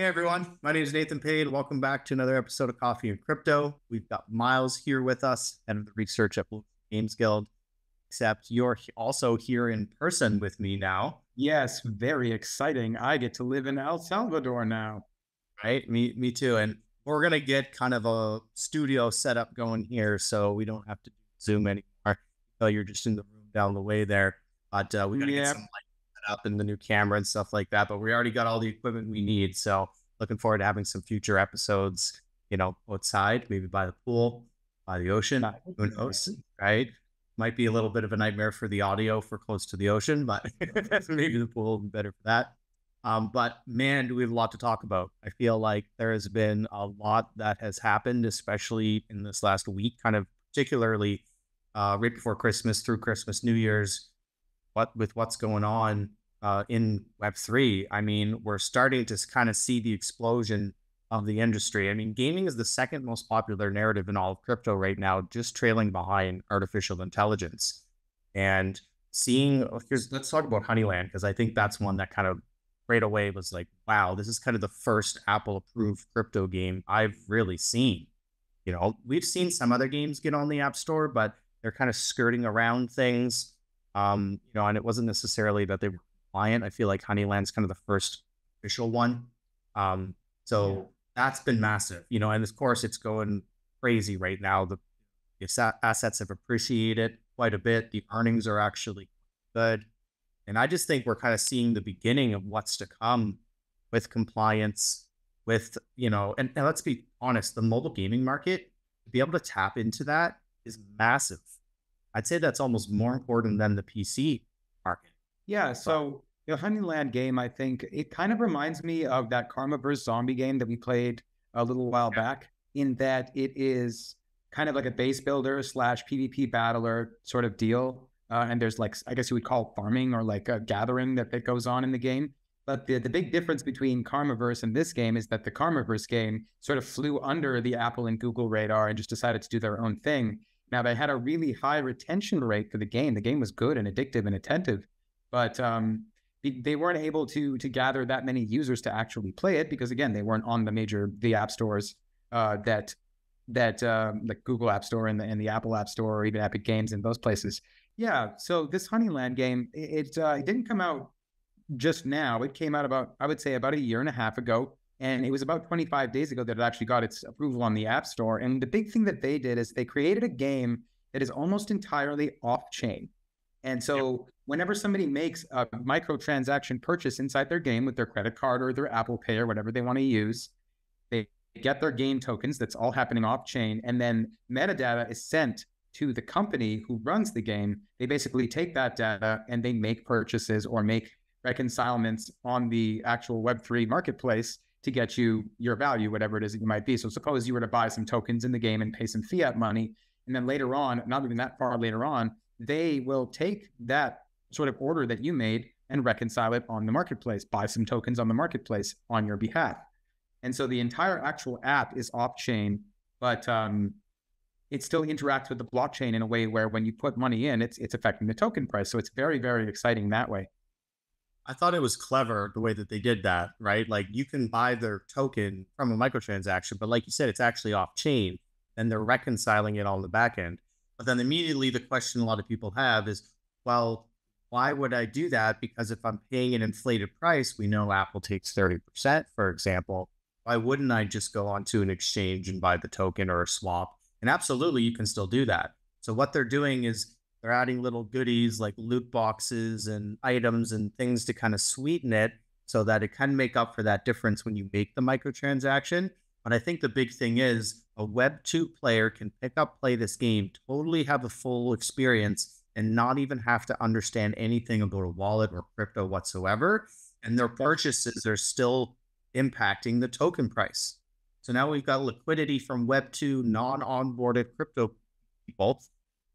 Hey everyone, my name is Nathan Payne. Welcome back to another episode of Coffee and Crypto. We've got Miles here with us and the research at Blu Games Guild, except you're also here in person with me now, Yes, very exciting. I get to live in El Salvador now. right? Me too. And we're gonna get kind of a studio setup going here, so we don't have to Zoom anymore. So you're just in the room down the way there. But we got to get some Yep. light set up and the new camera and stuff like that. But we already got all the equipment we need. So looking forward to having some future episodes, outside, maybe by the pool, by the ocean. That would Who be knows? great. Right? Might be a little bit of a nightmare for the audio for close to the ocean, but maybe the pool will be better for that. But man, do we have a lot to talk about. I feel like there has been a lot that has happened, especially in this last week, kind of particularly right before Christmas through Christmas, New Year's, what's going on in Web3. I mean, we're starting to kind of see the explosion of the industry. I mean, gaming is the second most popular narrative in all of crypto right now, just trailing behind artificial intelligence. And let's talk about Honeyland, because I think that's one that kind of right away was like, wow, this is kind of the first Apple approved crypto game I've really seen. We've seen some other games get on the App Store, but they're kind of skirting around things. And it wasn't necessarily that they were compliant. I feel like Honeyland's kind of the first official one. Yeah. So that's been massive, and of course it's going crazy right now. The assets have appreciated quite a bit. The earnings are actually good. And I just think we're kind of seeing the beginning of what's to come with compliance, and let's be honest, the mobile gaming market, to be able to tap into that is massive. I'd say that's almost more important than the PC market. Yeah. But So the Honeyland game, I think it kind of reminds me of that Karma vs. Zombie game that we played a little while back, in that it is kind of like a base builder slash PvP battler sort of deal. And there's like, I guess you would call it farming or like a gathering that goes on in the game. But the big difference between Karmaverse and this game is that the Karmaverse game sort of flew under the Apple and Google radar and just decided to do their own thing. Now, they had a really high retention rate for the game. The game was good and addictive and attentive, but they weren't able to gather that many users to actually play it because, again, they weren't on the app stores that like Google App Store and the Apple App Store or even Epic Games and those places. Yeah. So this Honeyland game, it didn't come out just now. It came out about, I would say, about a year and a half ago. And it was about 25 days ago that it actually got its approval on the App Store. And the big thing that they did is they created a game that is almost entirely off chain. And so whenever somebody makes a microtransaction purchase inside their game with their credit card or their Apple Pay or whatever they want to use, they get their game tokens. That's all happening off chain. And then metadata is sent to the company who runs the game. They basically take that data and they make purchases or make reconcilements on the actual Web3 marketplace to get you your value, whatever it is that you might be. So suppose you were to buy some tokens in the game and pay some fiat money, and then later on, not even that far later on, they will take that sort of order that you made and reconcile it on the marketplace, buy some tokens on the marketplace on your behalf. And so the entire actual app is off chain, but it still interacts with the blockchain in a way where when you put money in, it's affecting the token price. So it's very, very exciting that way. I thought it was clever the way that they did that, right? Like you can buy their token from a microtransaction, but like you said, it's actually off chain and they're reconciling it on the back end. But then immediately the question a lot of people have is, well, why would I do that? Because if I'm paying an inflated price, we know Apple takes 30%, for example. Why wouldn't I just go onto an exchange and buy the token or a swap? And absolutely, you can still do that. So what they're doing is they're adding little goodies like loot boxes and items and things to kind of sweeten it so that it can make up for that difference when you make the microtransaction. But I think the big thing is a Web2 player can pick up, play this game, totally have a full experience and not even have to understand anything about a wallet or crypto whatsoever. And their purchases are still impacting the token price. So now we've got liquidity from Web2 non-onboarded crypto people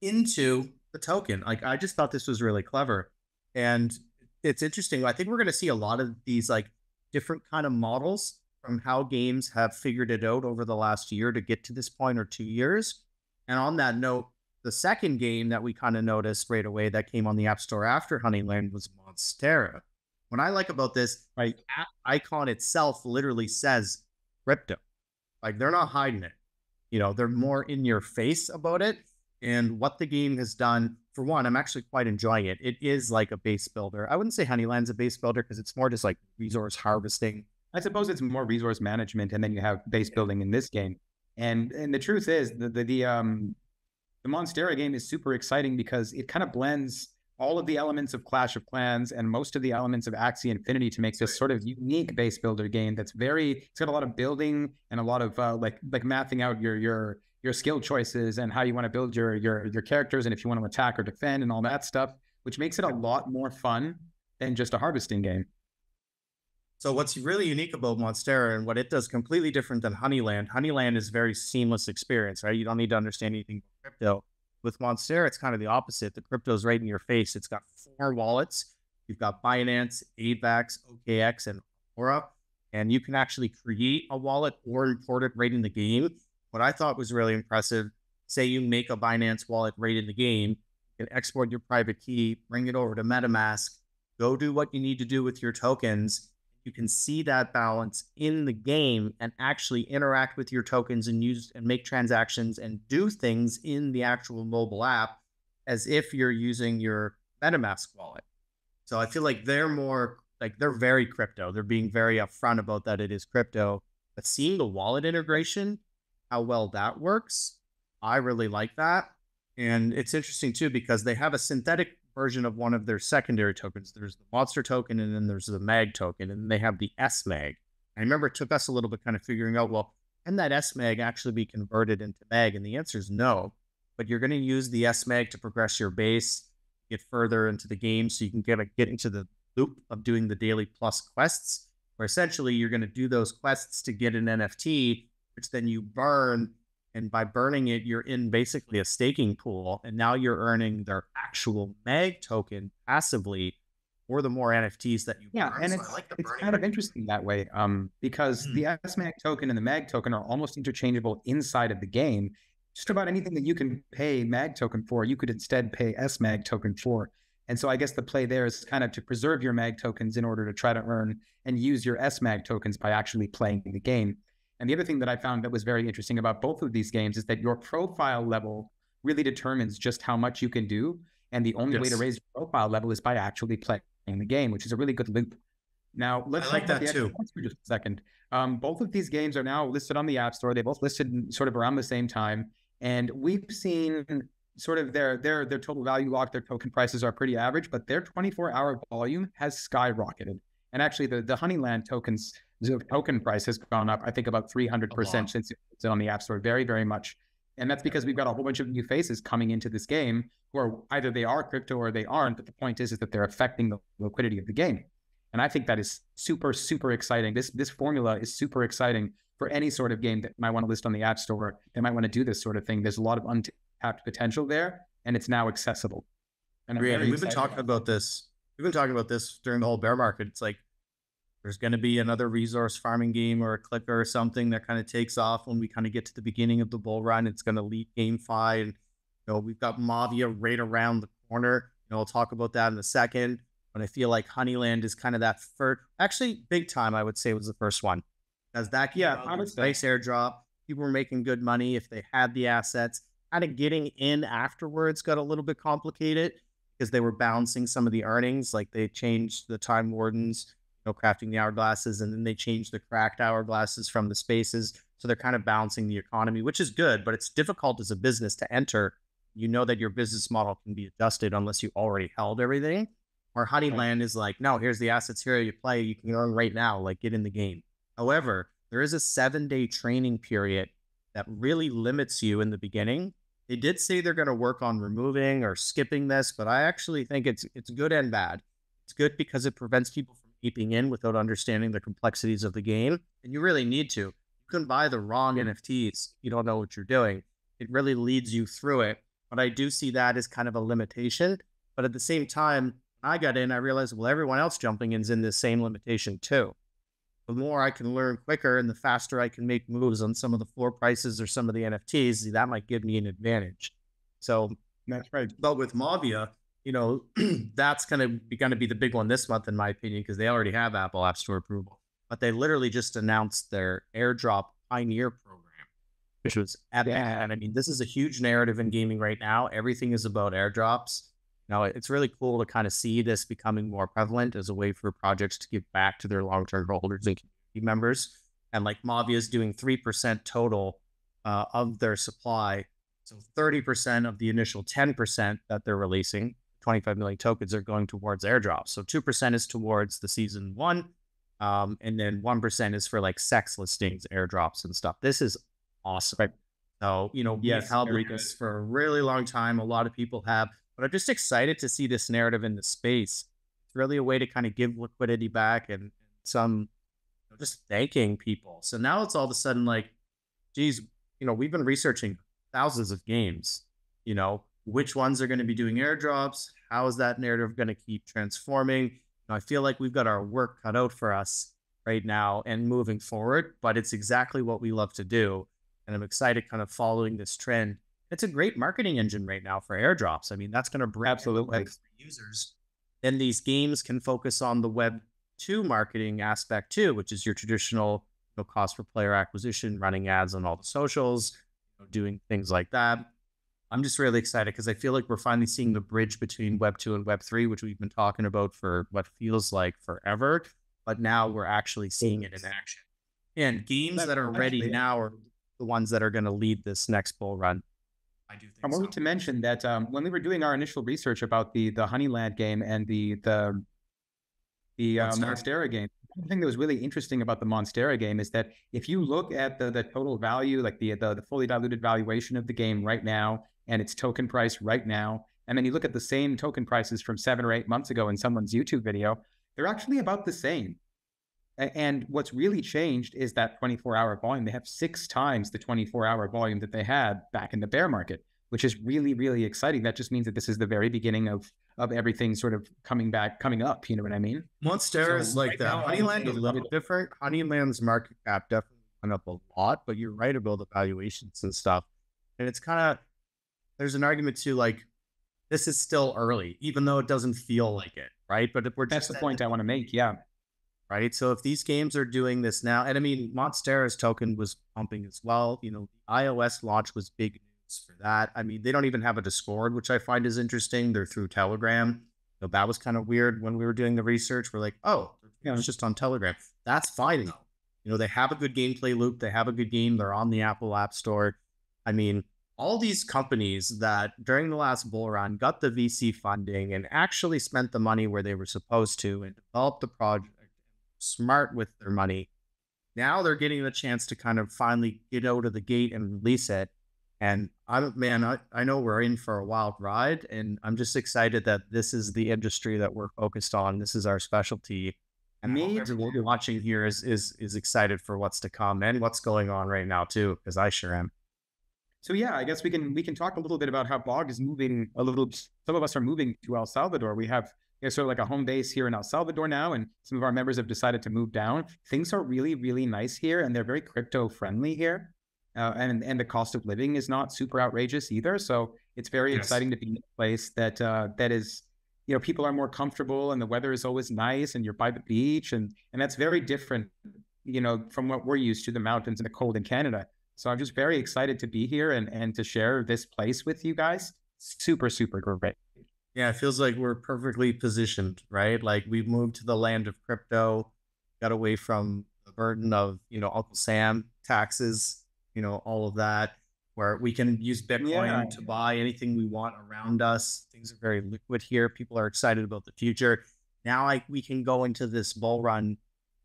into the token. Like I just thought this was really clever. And it's interesting. I think we're going to see a lot of these like different kind of models from how games have figured it out over the last year to get to this point or 2 years. And on that note, the second game that we kind of noticed right away that came on the App Store after Honeyland was Monstera. What I like about this, Right. the app icon itself literally says crypto. Like they're not hiding it. They're more in your face about it. And what the game has done, for one, I'm actually quite enjoying it. It is like a base builder. I wouldn't say Honeyland's a base builder because it's more just like resource harvesting. I suppose it's more resource management, and then you have base building in this game. And the truth is, the Monstera game is super exciting because it kind of blends all of the elements of Clash of Clans and most of the elements of Axie Infinity to make this sort of unique base builder game that's it's got a lot of building and a lot of like mapping out your skill choices and how you want to build your characters and if you want to attack or defend and all that stuff, which makes it a lot more fun than just a harvesting game. So what's really unique about Monstera and what it does completely different than Honeyland is a very seamless experience, right? You don't need to understand anything about crypto. With Monstera, it's kind of the opposite. The crypto's right in your face. It's got 4 wallets. You've got Binance, AVAX, OKX, and Aura. And you can actually create a wallet or import it right in the game. What I thought was really impressive, say you make a Binance wallet right in the game, you can export your private key, bring it over to MetaMask, go do what you need to do with your tokens. You can see that balance in the game and actually interact with your tokens and use and make transactions and do things in the actual mobile app as if you're using your MetaMask wallet. So I feel like they're very crypto. They're being very upfront about that it is crypto. But seeing the wallet integration, how well that works, I really like that. And it's interesting too, because they have a synthetic version of one of their secondary tokens. There's the monster token and then there's the mag token, and they have the S mag. I remember it took us a little bit kind of figuring out, well, can that S mag actually be converted into mag? And the answer is no, but you're going to use the S mag to progress your base, get further into the game so you can get into the loop of doing the daily plus quests, where essentially you're going to do those quests to get an NFT, which then you burn. And by burning it, you're in basically a staking pool. And now you're earning their actual mag token passively for the more NFTs that you Yeah, burn. and So it's I like the it's burning kind of rate. interesting that way, because the SMAG token and the MAG token are almost interchangeable inside of the game. Just about anything that you can pay MAG token for, you could instead pay SMAG token for. And so I guess the play there is kind of to preserve your MAG tokens in order to try to earn and use your SMAG tokens by actually playing the game. And the other thing that I found that was very interesting about both of these games is that your profile level really determines just how much you can do. And the only way to Yes. raise your profile level is by actually playing the game, which is a really good loop. Now, let's I talk like about that the too. economics for just a second. Both of these games are now listed on the App Store. They both listed sort of around the same time. And we've seen sort of their total value lock, their token prices are pretty average, but their 24-hour volume has skyrocketed. And actually, the Honeyland tokens, the token price has gone up, I think, about 300% since it's on the App Store, very, very much. And that's because we've got a whole bunch of new faces coming into this game who are either they are crypto or they aren't. But the point is that they're affecting the liquidity of the game. And I think that is super, super exciting. This formula is super exciting for any sort of game that might want to list on the App Store. They might want to do this sort of thing. There's a lot of untapped potential there, and it's now accessible. And I'm very We've been talking about this. We've been talking about this during the whole bear market. It's like there's going to be another resource farming game or a clicker or something that kind of takes off when we kind of get to the beginning of the bull run. It's going to lead GameFi, and we've got Mavia right around the corner. I'll talk about that in a second. But I feel like Honeyland is kind of that first, actually big time, I would say, was the first one. As that came out, nice airdrop. People were making good money if they had the assets. Kind of getting in afterwards got a little bit complicated because they were balancing some of the earnings. Like they changed the time wardens, crafting the hourglasses, and then they changed the cracked hourglasses from the spaces. So they're kind of balancing the economy, which is good, but it's difficult as a business to enter. You know that your business model can be adjusted unless you already held everything. Or Honeyland is like, no, here's the assets here. You play, you can earn right now, like get in the game. However, there is a 7-day training period that really limits you in the beginning. They did say they're going to work on removing or skipping this, but I actually think it's good and bad. It's good because it prevents people from aping in without understanding the complexities of the game. And you really need to. You can buy the wrong NFTs. You don't know what you're doing. It really leads you through it. But I do see that as kind of a limitation. But at the same time, I got in, I realized, well, everyone else jumping in is in the same limitation too. The more I can learn quicker and the faster I can make moves on some of the floor prices or some of the NFTs, that might give me an advantage. So that's right. But with Mavia, that's going to be the big one this month, in my opinion, because they already have Apple App Store approval. But they literally just announced their AirDrop Pioneer program, which was epic. Yeah. And I mean, this is a huge narrative in gaming right now. Everything is about airdrops. It's really cool to kind of see this becoming more prevalent as a way for projects to give back to their long-term holders and community members. And like Mavia is doing 3% total of their supply. So 30% of the initial 10% that they're releasing, 25 million tokens, are going towards airdrops. So 2% is towards the season one. And then 1% is for like sex listings, airdrops, and stuff. This is awesome. Right. So, we've held this for a really long time. A lot of people have, but I'm just excited to see this narrative in the space. It's really a way to kind of give liquidity back and some just thanking people. So now it's all of a sudden like, geez, we've been researching thousands of games, which ones are going to be doing airdrops? How is that narrative going to keep transforming? I feel like we've got our work cut out for us right now and moving forward, but it's exactly what we love to do. And I'm excited kind of following this trend. It's a great marketing engine right now for airdrops. I mean, that's going to bring Absolutely Web3 users. Then these games can focus on the Web2 marketing aspect too, which is your traditional cost per player acquisition, running ads on all the socials, doing things like that. I'm just really excited because I feel like we're finally seeing the bridge between Web 2 and Web 3, which we've been talking about for what feels like forever. But now we're actually seeing it in action. And games that are ready now are the ones that are going to lead this next bull run. I do think I wanted to mention that when we were doing our initial research about the Honeyland game and the Monstera game, one thing that was really interesting about the Monstera game is that if you look at the total value, like the fully diluted valuation of the game right now and its token price right now, and then you look at the same token prices from 7 or 8 months ago in someone's YouTube video, they're actually about the same. And what's really changed is that 24-hour volume. They have 6 times the 24-hour volume that they had back in the bear market, which is really, really exciting. That just means that this is the very beginning of everything sort of coming up. You know what I mean? Monstera is like that. Honeyland is a little different. Honeyland's market cap definitely went up a lot, but you're right about the valuations and stuff. And it's kind of, there's an argument too, like, this is still early, even though it doesn't feel like it, right? But if we're that's the point I want to make, yeah. Right. So if these games are doing this now, and I mean, Monstera's token was pumping as well. The iOS launch was big news for that. I mean, they don't even have a Discord, which I find is interesting. They're through Telegram. So that was kind of weird when we were doing the research. We're like, oh, it's just on Telegram. That's fine though. They have a good gameplay loop. They have a good game. They're on the Apple App Store. I mean, all these companies that during the last bull run got the VC funding and actually spent the money where they were supposed to and developed the project smart with their money. Now they're getting the chance to kind of finally get out of the gate and release it. And I know we're in for a wild ride, and I'm just excited that this is the industry that we're focused on. This is our specialty. And everyone watching here is excited for what's to come and what's going on right now too, because I sure am. So yeah, I guess we can talk a little bit about how Bog is moving a little. Some of us are moving to El Salvador. We have sort of like a home base here in El Salvador now, and some of our members have decided to move down. Things are really, really nice here, and they're very crypto friendly here. And the cost of living is not super outrageous either. So it's very exciting to be in a place that that is, people are more comfortable and the weather is always nice and you're by the beach. And that's very different, from what we're used to, the mountains and the cold in Canada. So I'm just very excited to be here and to share this place with you guys. Super, super great. Yeah, it feels like we're perfectly positioned, right? Like we've moved to the land of crypto, got away from the burden of, Uncle Sam taxes, all of that, where we can use Bitcoin to buy anything we want around us. Things are very liquid here. People are excited about the future. Now we can go into this bull run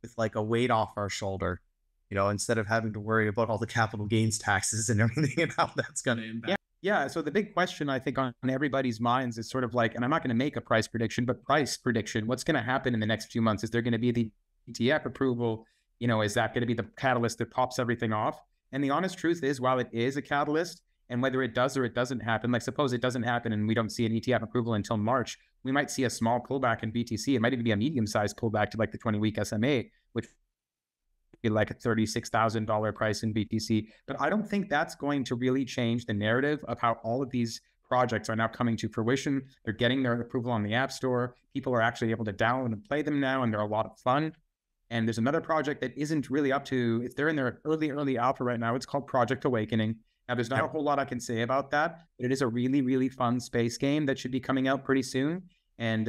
with like a weight off our shoulder, instead of having to worry about all the capital gains taxes and everything and how that's going to impact. Yeah. So the big question I think on everybody's minds is sort of like, and I'm not going to make a price prediction, but price prediction. What's going to happen in the next few months? Is there going to be the ETF approval? Is that going to be the catalyst that pops everything off? And the honest truth is, while it is a catalyst, and whether it does or it doesn't happen, like suppose it doesn't happen and we don't see an ETF approval until March, we might see a small pullback in BTC. It might even be a medium-sized pullback to like the 20-week SMA, which be like a $36,000 price in BTC. But I don't think that's going to really change the narrative of how all of these projects are now coming to fruition. They're getting their approval on the App Store. People are actually able to download and play them now, and they're a lot of fun. And there's another project that isn't really up to, they're in their early alpha right now. It's called Project Awakening. Now, there's not a whole lot I can say about that, but it is a really, really fun space game that should be coming out pretty soon. And,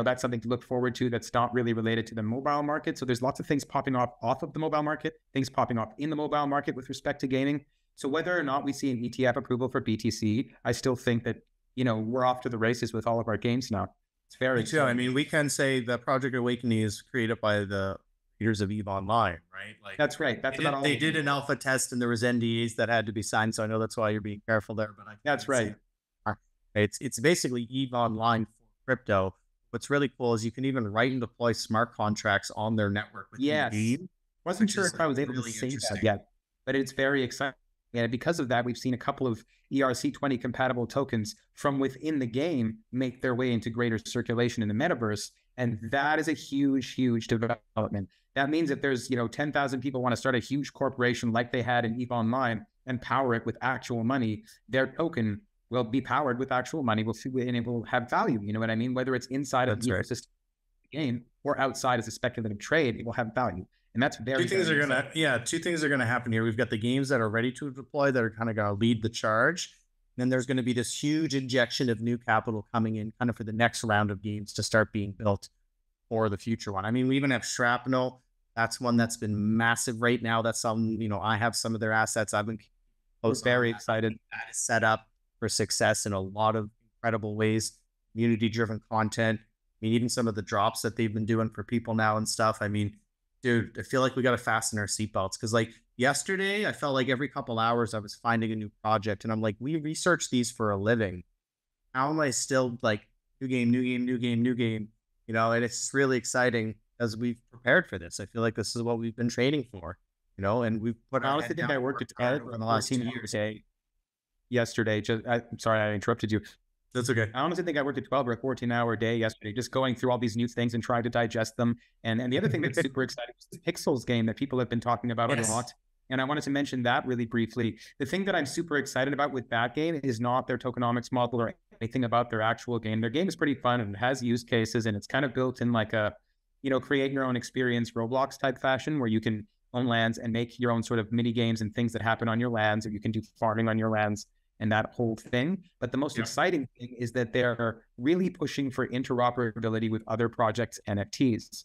that's something to look forward to that's not really related to the mobile market. So there's lots of things popping off of the mobile market, things popping off in the mobile market with respect to gaming. So whether or not we see an ETF approval for BTC, I still think that, we're off to the races with all of our games now. It's very exciting. I mean, we can say that Project Awakening is created by the creators of EVE Online, right? Like that's right. That's they about all they did an alpha test and there was NDAs that had to be signed. So I know that's why you're being careful there. But that's right. It's basically EVE Online for crypto. What's really cool is you can even write and deploy smart contracts on their network. Yes. Wasn't sure if I was able to say that yet, but it's very exciting. And because of that, we've seen a couple of ERC20 compatible tokens from within the game make their way into greater circulation in the metaverse. And that is a huge, huge development. That means that there's, 10,000 people want to start a huge corporation like they had in EVE Online and power it with actual money. Their token will be powered with actual money, and it will have value. You know what I mean? Whether it's inside of the ecosystem of the game or outside as a speculative trade, it will have value. And that's very, two things are gonna happen here. We've got the games that are ready to deploy that are kind of gonna lead the charge. And then there's going to be this huge injection of new capital coming in kind of for the next round of games to start being built for the future one. I mean, we even have Shrapnel. That's one that's been massive right now. That's some, I have some of their assets. I've been very excited. That is set up for success in a lot of incredible ways, community-driven content. I mean, even some of the drops that they've been doing for people now and stuff. I mean, dude, I feel like we got to fasten our seatbelts because like yesterday, I felt like every couple hours I was finding a new project and I'm like, we research these for a living. How am I still like new game? And it's really exciting as we've prepared for this. I feel like this is what we've been training for, and we've put. I honestly think I worked at 12 in the last 2 years. Yesterday, I'm sorry I interrupted you. That's okay. I honestly think I worked a 12 or a 14-hour day yesterday, just going through all these new things and trying to digest them. And the other thing that's super exciting is the Pixels game that people have been talking about a lot. And I wanted to mention that really briefly. The thing that I'm super excited about with that game is not their tokenomics model or anything about their actual game. Their game is pretty fun and it has use cases and it's kind of built in like a, create your own experience Roblox type fashion where you can own lands and make your own sort of mini games and things that happen on your lands, or you can do farming on your lands and that whole thing. But the most exciting thing is that they're really pushing for interoperability with other projects' NFTs.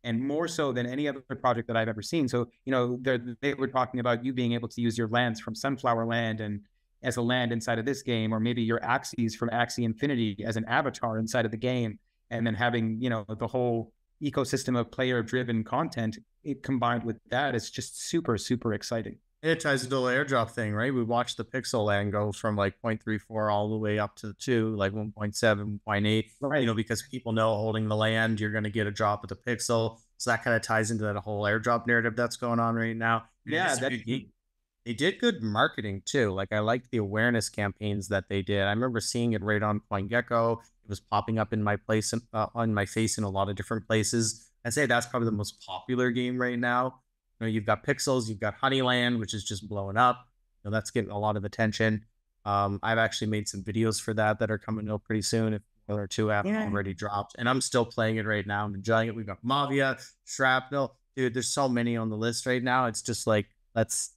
And more so than any other project that I've ever seen. So, they were talking about you being able to use your lands from Sunflower Land and as a land inside of this game, or maybe your Axies from Axie Infinity as an avatar inside of the game. And then having, the whole ecosystem of player-driven content, it combined with that is just super, super exciting. It ties into the airdrop thing, right? We watched the pixel land go from like 0.34 all the way up to 2, like 1.7, 1.8, right. Because people know holding the land, you're going to get a drop of the pixel. So that kind of ties into that whole airdrop narrative that's going on right now. Yeah. They did good marketing too. Like I liked the awareness campaigns that they did. I remember seeing it right on CoinGecko. It was popping up in my place, on my face in a lot of different places. I'd say that's probably the most popular game right now. You've got Pixels, you've got Honeyland, which is just blowing up. That's getting a lot of attention. I've actually made some videos for that are coming out pretty soon. If one or two have already dropped, and I'm still playing it right now. I'm enjoying it. We've got Mavia, Shrapnel, dude. There's so many on the list right now. It's just like, let's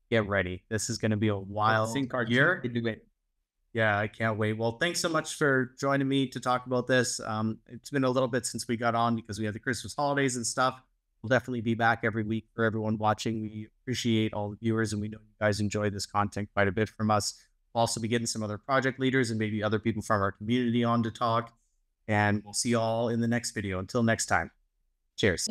get ready. This is going to be a wild year. Yeah, I can't wait. Well, thanks so much for joining me to talk about this. It's been a little bit since we got on because we had the Christmas holidays and stuff. We'll definitely be back every week for everyone watching. We appreciate all the viewers and we know you guys enjoy this content quite a bit from us. We'll also be getting some other project leaders and maybe other people from our community on to talk. And we'll see you all in the next video. Until next time, cheers.